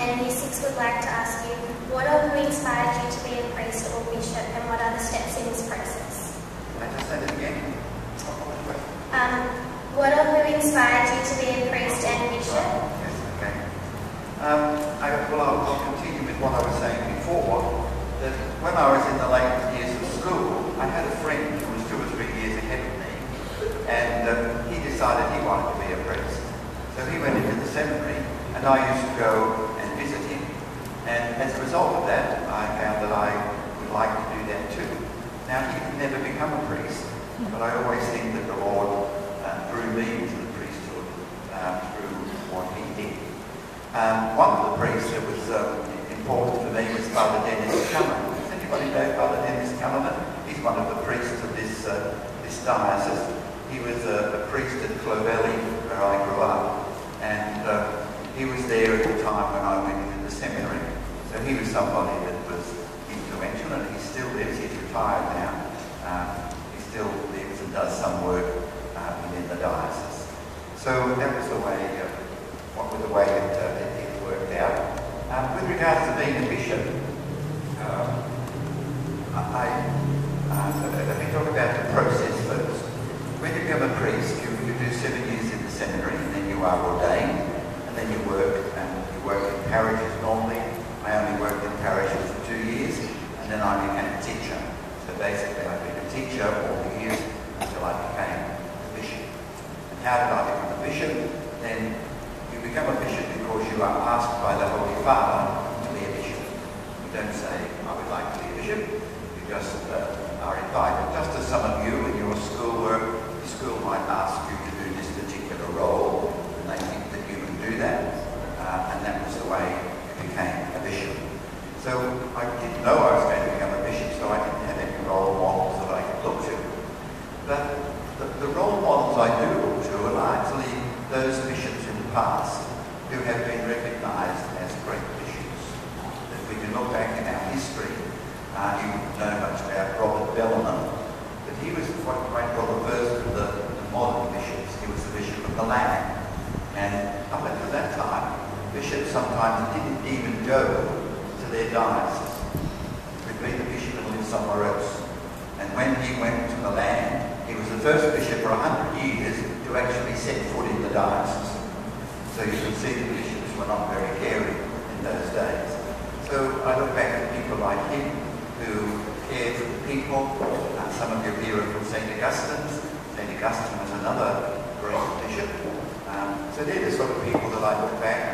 and Year 6 would like to ask you, what or who inspired you to be a priest or bishop, and what are the steps in this process? Can I just say that again? What or who inspired you to be a priest and bishop? Yes, okay. I'll continue with what I was saying before, that when I was in the late years of school, I had a friend who was 2 or 3 years ahead of me, and he decided he wanted to be a priest. So he went into the seminary, and I used to go and visit him. And as a result of that, I found that I would like to do that too. Now, he could never become a priest, but I always think that the Lord drew me into the priesthood through what he did. One of the priests that was important for me was Father Dennis Cullen. Does anybody know Father Dennis Cullen? He's one of the priests of this diocese. He was a priest at Clovelly, where I grew up, and he was there at the time when I went into the seminary. So he was somebody that was influential, and he still lives. He's retired now. He still lives and does some work within the diocese. So that was the way, that it worked out. With regards to being a bishop, let me talk about the process first. When you become a priest, you do 7 years in the seminary, and then you are ordained, and then you work in parishes normally. I only worked in parishes for 2 years, and then I became a teacher. So basically, I've been a teacher all the years until I became a bishop. And how did I become a bishop? Then you become a bishop because you are asked by the Holy Father to be a bishop. You don't say, I would like to be a bishop. You just are invited. Just as some of you in your schoolwork, the school might ask you to do this particular role, and they think that you can do that. And that was the way you became a bishop. So I didn't know I was going to become a bishop, so I didn't have any role models that I could look to. But the role models I do look to are largely those bishops in the past who have been recognised as great bishops. If we can look back in our history, you know much about Robert Bellarmine, but he was quite well versed with the modern bishops. He was the Bishop of Milan. And up until that time, bishops sometimes didn't even go to their diocese. Could be the bishop and live somewhere else. And when he went to Milan, he was the first bishop for 100 years to actually set foot in the diocese. So you can see the bishops were not very caring in those days. So I look back at people like him who cared for the people. Some of you here are from St. Augustine's. St. Augustine was another great bishop. So they're the sort of people that I look back